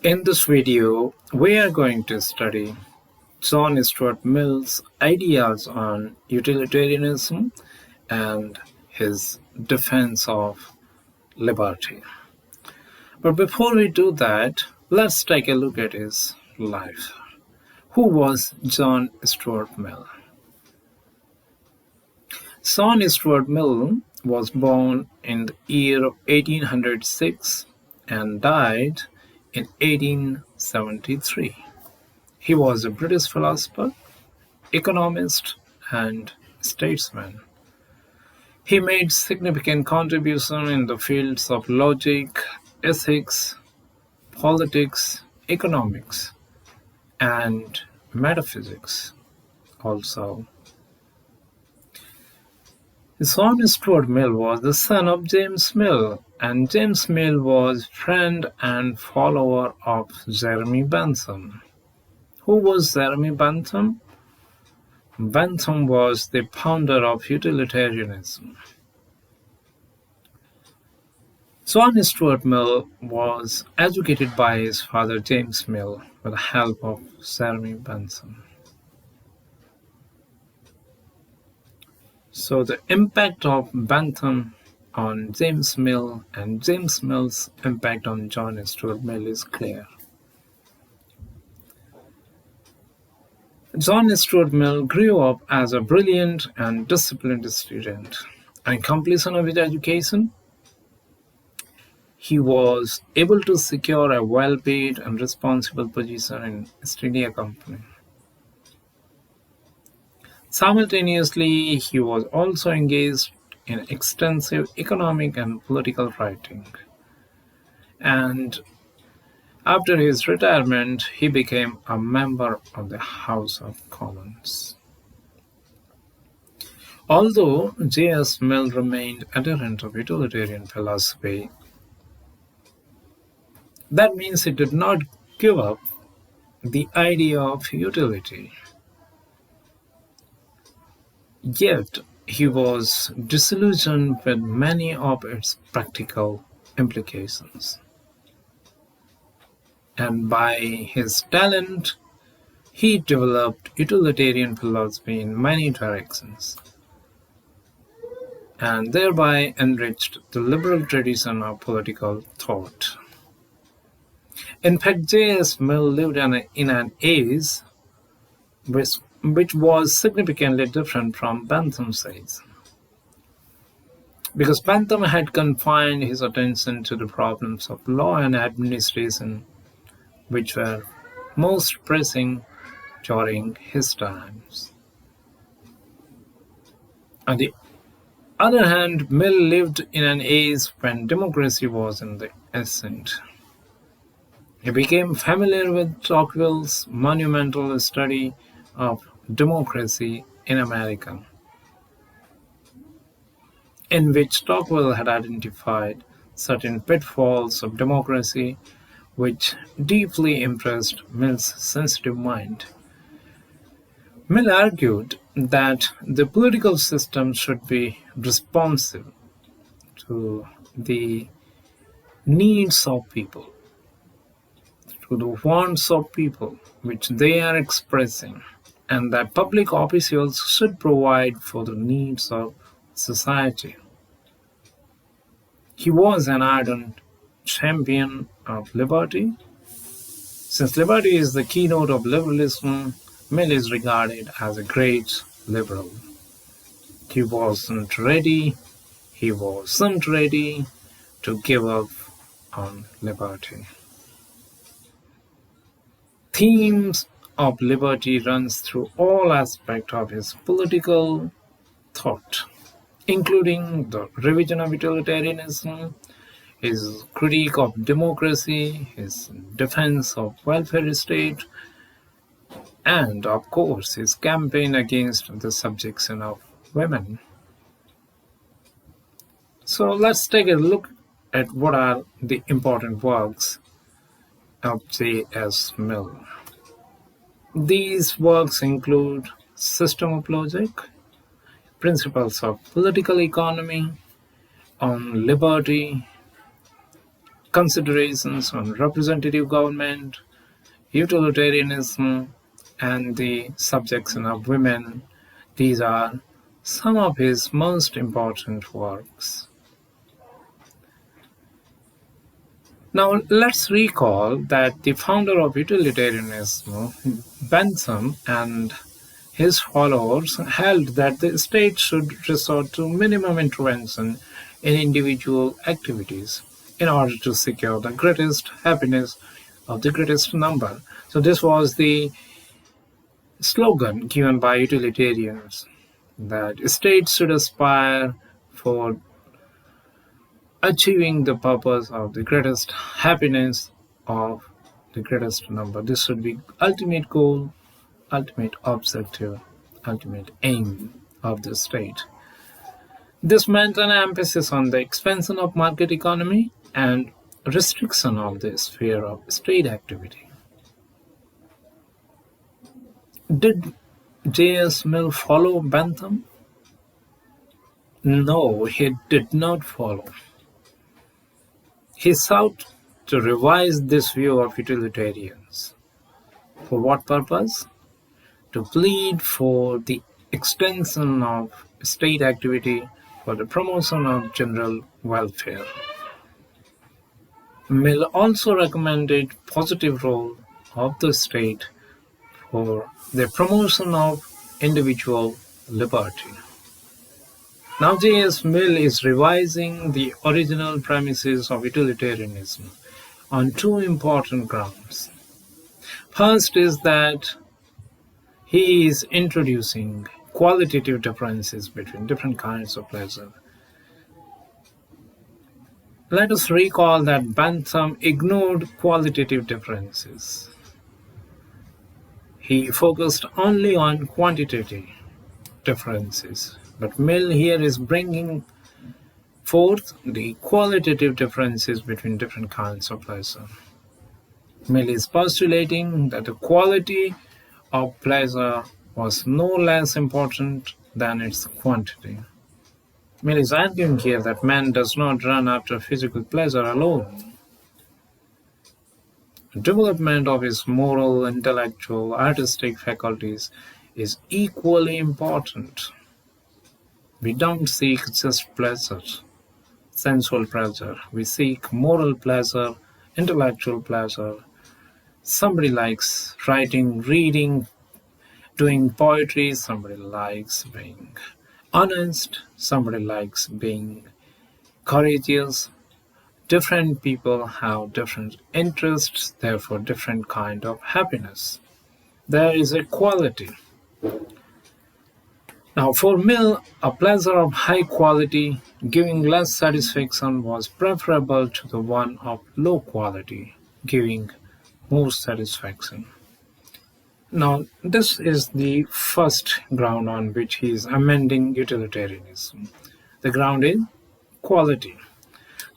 In this video, we are going to study John Stuart Mill's ideas on utilitarianism and his defense of liberty. But before we do that, let's take a look at his life. Who was John Stuart Mill? John Stuart Mill was born in the year of 1806 and died in 1873. He was a British philosopher, economist, and statesman. He made significant contributions in the fields of logic, ethics, politics, economics, and metaphysics also. John Stuart Mill was the son of James Mill, and James Mill was friend and follower of Jeremy Bentham. Who was Jeremy Bentham? Bentham was the founder of utilitarianism. John Stuart Mill was educated by his father James Mill with the help of Jeremy Bentham. So the impact of Bentham on James Mill and James Mill's impact on John Stuart Mill is clear. John Stuart Mill grew up as a brilliant and disciplined student. On completion of his education, he was able to secure a well-paid and responsible position in East India Company. Simultaneously, he was also engaged in extensive economic and political writing. And after his retirement, he became a member of the House of Commons. Although J.S. Mill remained adherent of utilitarian philosophy, that means he did not give up the idea of utility. Yet, he was disillusioned with many of its practical implications. And by his talent, he developed utilitarian philosophy in many directions, and thereby enriched the liberal tradition of political thought. In fact, J.S. Mill lived in an age which was significantly different from Bentham's age, because Bentham had confined his attention to the problems of law and administration, which were most pressing during his times. On the other hand, Mill lived in an age when democracy was in the ascent. He became familiar with Tocqueville's monumental study of democracy in America, in which Tocqueville had identified certain pitfalls of democracy which deeply impressed Mill's sensitive mind. Mill argued that the political system should be responsive to the needs of people, to the wants of people which they are expressing, and that public officials should provide for the needs of society. He was an ardent champion of liberty. Since liberty is the keynote of liberalism, Mill is regarded as a great liberal. He wasn't ready to give up on liberty. Themes of liberty runs through all aspects of his political thought, including the revision of utilitarianism, his critique of democracy, his defense of welfare state, and of course his campaign against the subjection of women. So let's take a look at what are the important works of J.S. Mill. These works include System of Logic, Principles of Political Economy, On Liberty, considerations on representative government, utilitarianism, and the subjection of women. These are some of his most important works. Now, let's recall that the founder of utilitarianism, Bentham, and his followers held that the state should resort to minimum intervention in individual activities in order to secure the greatest happiness of the greatest number. So, this was the slogan given by utilitarians, that states should aspire for achieving the purpose of the greatest happiness of the greatest number. This should be ultimate goal, ultimate objective, ultimate aim of the state. This meant an emphasis on the expansion of market economy and restriction of the sphere of state activity. Did J.S. Mill follow Bentham? No, he did not follow. He sought to revise this view of utilitarians. For what purpose? To plead for the extension of state activity for the promotion of general welfare. Mill also recommended positive role of the state for the promotion of individual liberty. Now J.S. Mill is revising the original premises of utilitarianism on two important grounds. First is that he is introducing qualitative differences between different kinds of pleasure. Let us recall that Bentham ignored qualitative differences. He focused only on quantitative differences. But Mill here is bringing forth the qualitative differences between different kinds of pleasure. Mill is postulating that the quality of pleasure was no less important than its quantity. Mill is arguing here that man does not run after physical pleasure alone. The development of his moral, intellectual, artistic faculties is equally important. We don't seek just pleasure, sensual pleasure. We seek moral pleasure, intellectual pleasure. Somebody likes writing, reading, doing poetry. Somebody likes being honest. Somebody likes being courageous. Different people have different interests, therefore different kind of happiness. There is a quality. Now, for Mill, a pleasure of high quality, giving less satisfaction, was preferable to the one of low quality, giving more satisfaction. Now, this is the first ground on which he is amending utilitarianism. The ground is quality.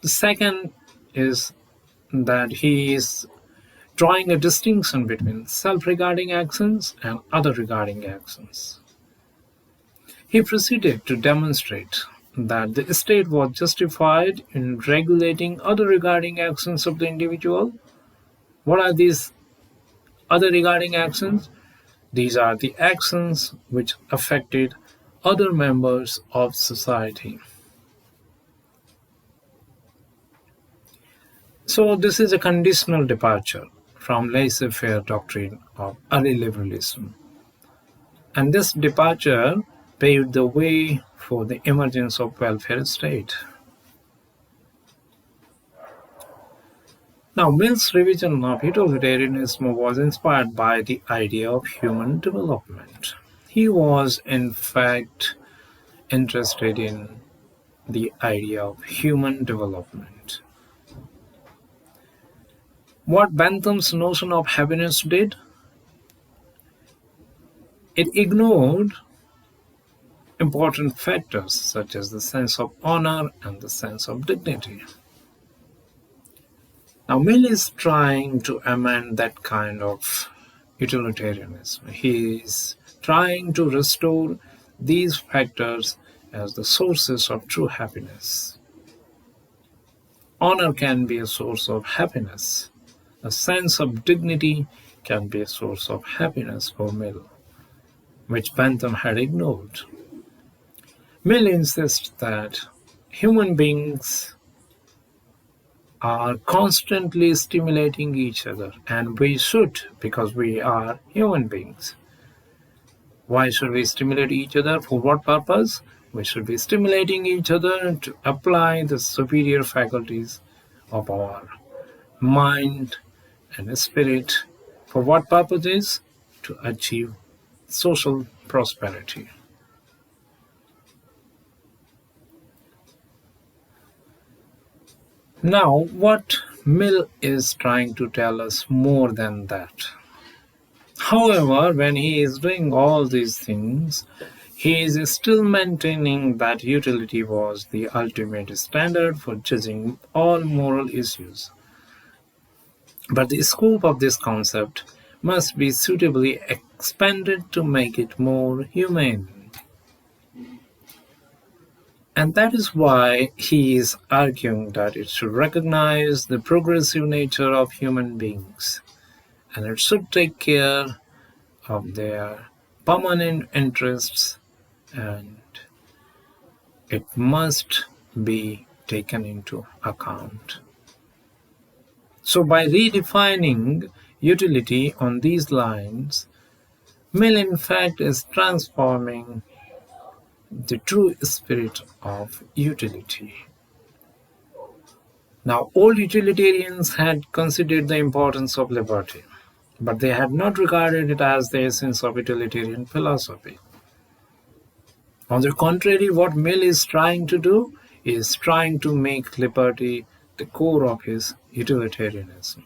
The second is that he is drawing a distinction between self-regarding actions and other-regarding actions. He proceeded to demonstrate that the state was justified in regulating other regarding actions of the individual. What are these other regarding actions? These are the actions which affected other members of society. So this is a conditional departure from laissez-faire doctrine of early liberalism. And this departure paved the way for the emergence of welfare state. Now, Mill's revision of utilitarianism was inspired by the idea of human development. He was, in fact, interested in the idea of human development. What Bentham's notion of happiness did? It ignored important factors such as the sense of honor and the sense of dignity. Now, Mill is trying to amend that kind of utilitarianism. He is trying to restore these factors as the sources of true happiness. Honor can be a source of happiness. A sense of dignity can be a source of happiness for Mill, which Bentham had ignored. Mill insists that human beings are constantly stimulating each other, and we should, because we are human beings. Why should we stimulate each other? For what purpose? We should be stimulating each other to apply the superior faculties of our mind and spirit. For what purposes? To achieve social prosperity. Now, what Mill is trying to tell us more than that. However, when he is doing all these things, he is still maintaining that utility was the ultimate standard for judging all moral issues. But the scope of this concept must be suitably expanded to make it more humane. And that is why he is arguing that it should recognize the progressive nature of human beings, and it should take care of their permanent interests, and it must be taken into account. So, by redefining utility on these lines, Mill in fact is transforming the true spirit of utility. Now, old utilitarians had considered the importance of liberty, but they had not regarded it as the essence of utilitarian philosophy. On the contrary, what Mill is trying to do is trying to make liberty the core of his utilitarianism.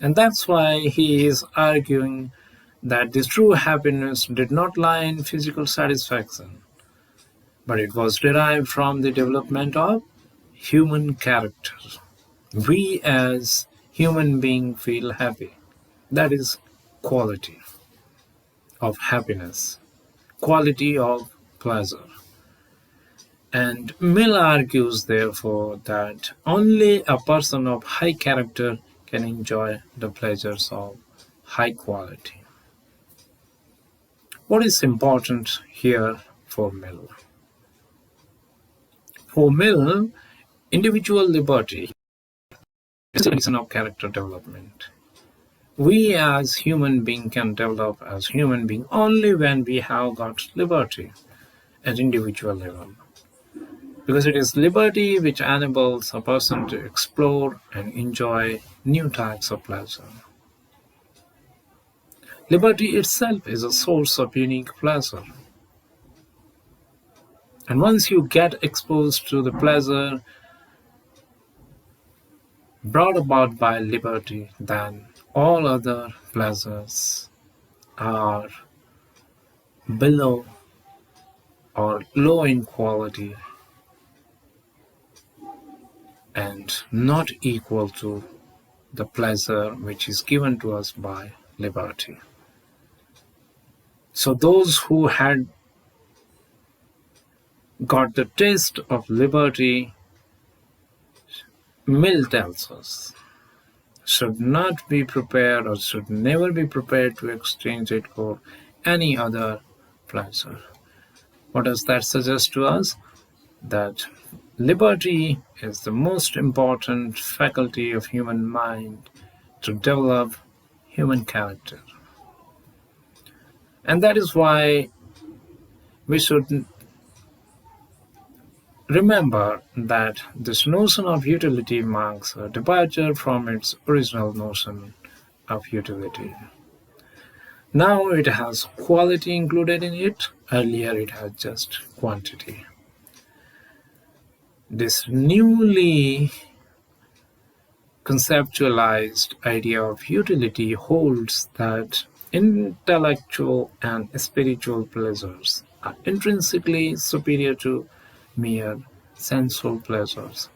And that's why he is arguing that this true happiness did not lie in physical satisfaction, but it was derived from the development of human character. We as human beings feel happy. That is quality of happiness, quality of pleasure. And Mill argues, therefore, that only a person of high character can enjoy the pleasures of high quality. What is important here for Mill? For Mill, individual liberty is a reason of character development. We as human beings can develop as human beings only when we have got liberty at individual level. Because it is liberty which enables a person to explore and enjoy new types of pleasure. Liberty itself is a source of unique pleasure. And once you get exposed to the pleasure brought about by liberty, then all other pleasures are below or low in quality and not equal to the pleasure which is given to us by liberty. So those who had got the taste of liberty, Mill tells us, should not be prepared or should never be prepared to exchange it for any other pleasure. What does that suggest to us? That liberty is the most important faculty of human mind to develop human character. And that is why we should remember that this notion of utility marks a departure from its original notion of utility. Now it has quality included in it, earlier it had just quantity. This newly conceptualized idea of utility holds that intellectual and spiritual pleasures are intrinsically superior to mere sensual pleasures.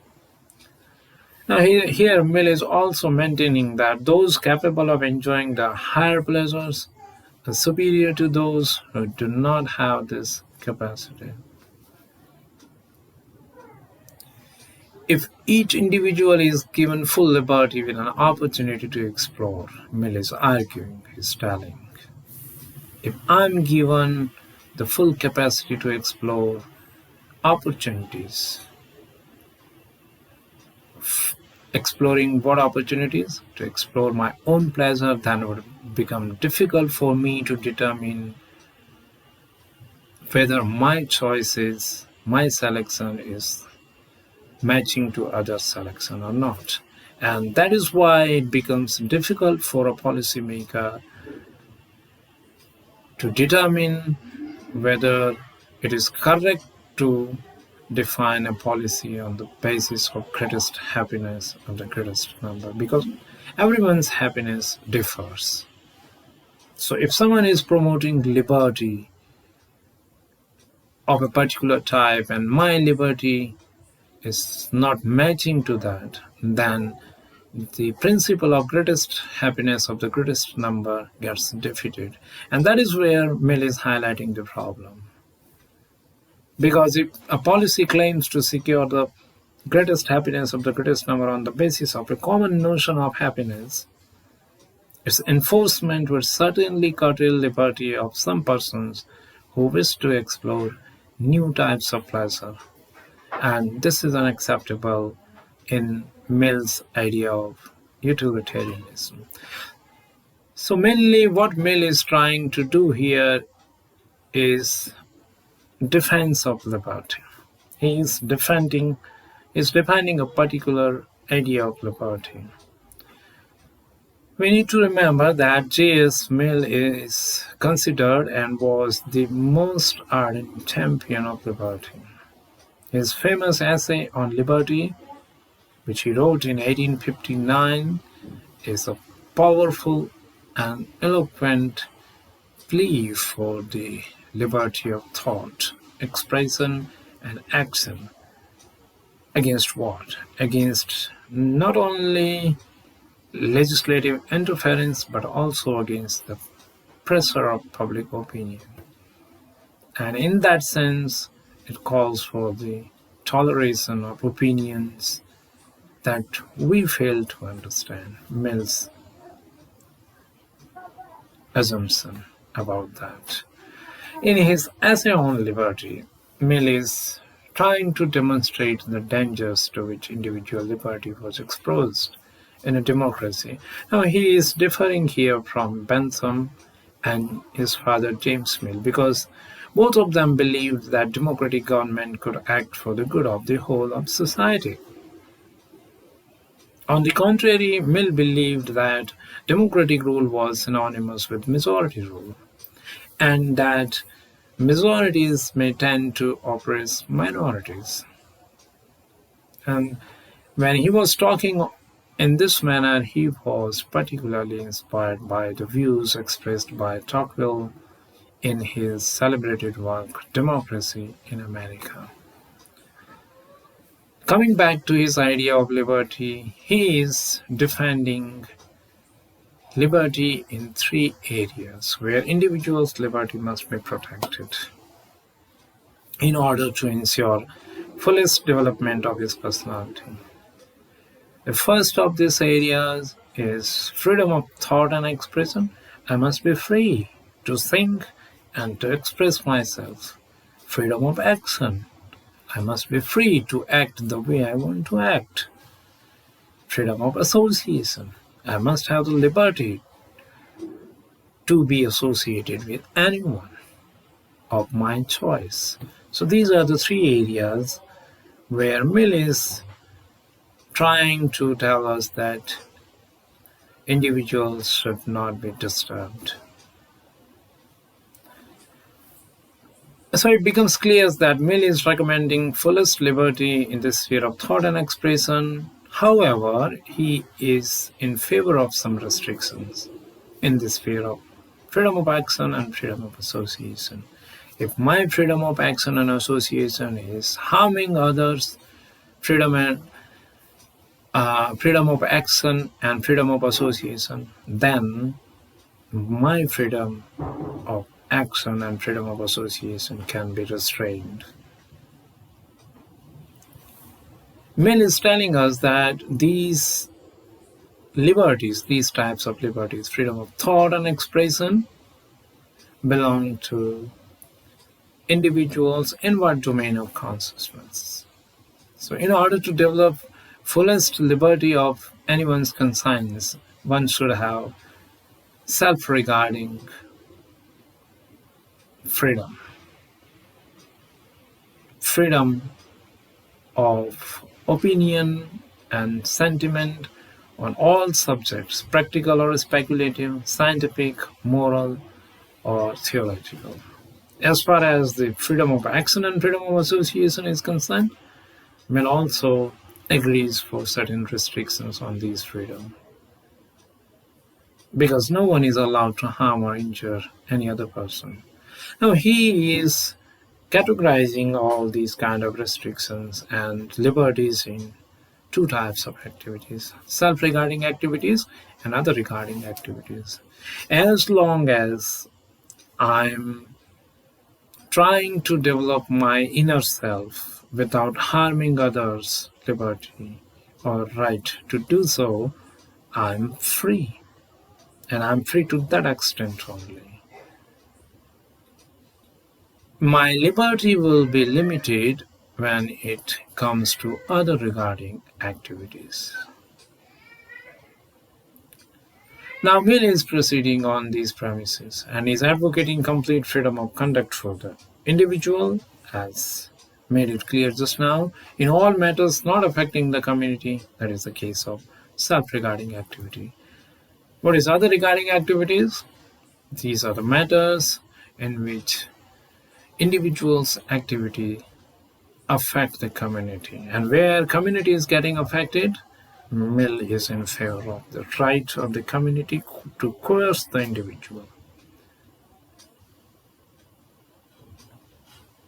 Now, here Mill is also maintaining that those capable of enjoying the higher pleasures are superior to those who do not have this capacity. If each individual is given full liberty with an opportunity to explore, Mill is arguing, he's telling, if I'm given the full capacity to explore opportunities, exploring what opportunities? To explore my own pleasure, then it would become difficult for me to determine whether my choices, my selection is matching to other selection or not. And that is why it becomes difficult for a policymaker to determine whether it is correct to define a policy on the basis of greatest happiness of the greatest number, because everyone's happiness differs. So if someone is promoting liberty of a particular type and my liberty is not matching to that, then the principle of greatest happiness of the greatest number gets defeated. And that is where Mill is highlighting the problem. Because if a policy claims to secure the greatest happiness of the greatest number on the basis of a common notion of happiness, its enforcement would certainly curtail liberty of some persons who wish to explore new types of pleasure. And this is unacceptable in Mill's idea of utilitarianism. So mainly what Mill is trying to do here is defense of liberty. He is defending a particular idea of liberty. We need to remember that J.S. Mill is considered and was the most ardent champion of liberty. His famous essay on liberty, which he wrote in 1859, is a powerful and eloquent plea for the liberty of thought, expression, and action. Against what? Against not only legislative interference, but also against the pressure of public opinion. And in that sense, it calls for the toleration of opinions that we fail to understand. Mill's assumption about that. In his essay on liberty, Mill is trying to demonstrate the dangers to which individual liberty was exposed in a democracy. Now, he is differing here from Bentham and his father James Mill, because both of them believed that democratic government could act for the good of the whole of society. On the contrary, Mill believed that democratic rule was synonymous with majority rule, and that majorities may tend to oppress minorities. And when he was talking in this manner, he was particularly inspired by the views expressed by Tocqueville in his celebrated work, Democracy in America. Coming back to his idea of liberty, he is defending liberty in three areas where individuals' liberty must be protected in order to ensure fullest development of his personality. The first of these areas is freedom of thought and expression. I must be free to think and to express myself. Freedom of action. I must be free to act the way I want to act. Freedom of association. I must have the liberty to be associated with anyone of my choice. So these are the three areas where Mill is trying to tell us that individuals should not be disturbed. So it becomes clear that Mill is recommending fullest liberty in the sphere of thought and expression. However, he is in favor of some restrictions in the sphere of freedom of action and freedom of association. If my freedom of action and association is harming others, freedom of action and freedom of association, then my freedom of action and freedom of association can be restrained. Mill is telling us that these liberties, these types of liberties, freedom of thought and expression, belong to individuals in what domain of consciousness. So in order to develop fullest liberty of anyone's conscience, one should have self-regarding freedom. Freedom of opinion and sentiment on all subjects, practical or speculative, scientific, moral, or theological. As far as the freedom of action and freedom of association is concerned, Mill also agrees for certain restrictions on these freedom, because no one is allowed to harm or injure any other person. Now he is categorizing all these kind of restrictions and liberties in two types of activities: self-regarding activities and other regarding activities. As long as I'm trying to develop my inner self without harming others' liberty or right to do so, I'm free. And I'm free to that extent only. My liberty will be limited when it comes to other regarding activities. Now, Mill is proceeding on these premises and is advocating complete freedom of conduct for the individual, as made it clear just now, in all matters not affecting the community. That is the case of self-regarding activity. What is other regarding activities? These are the matters in which individuals' activity affect the community, and where community is getting affected, Mill is in favor of the right of the community to coerce the individual.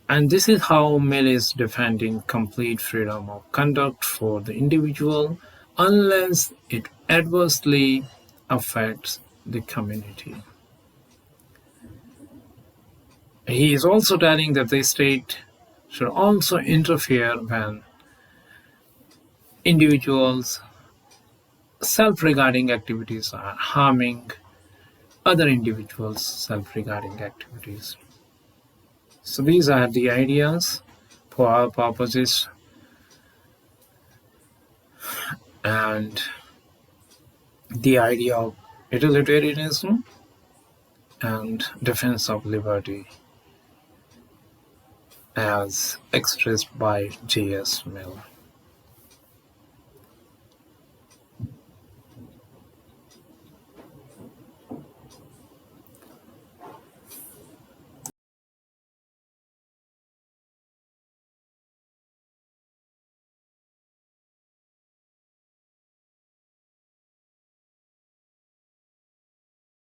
And this is how Mill is defending complete freedom of conduct for the individual unless it adversely affects the community. He is also telling that the state should also interfere when individuals' self-regarding activities are harming other individuals' self-regarding activities. So these are the ideas for our purposes and the idea of utilitarianism and defense of liberty as expressed by J.S. Mill.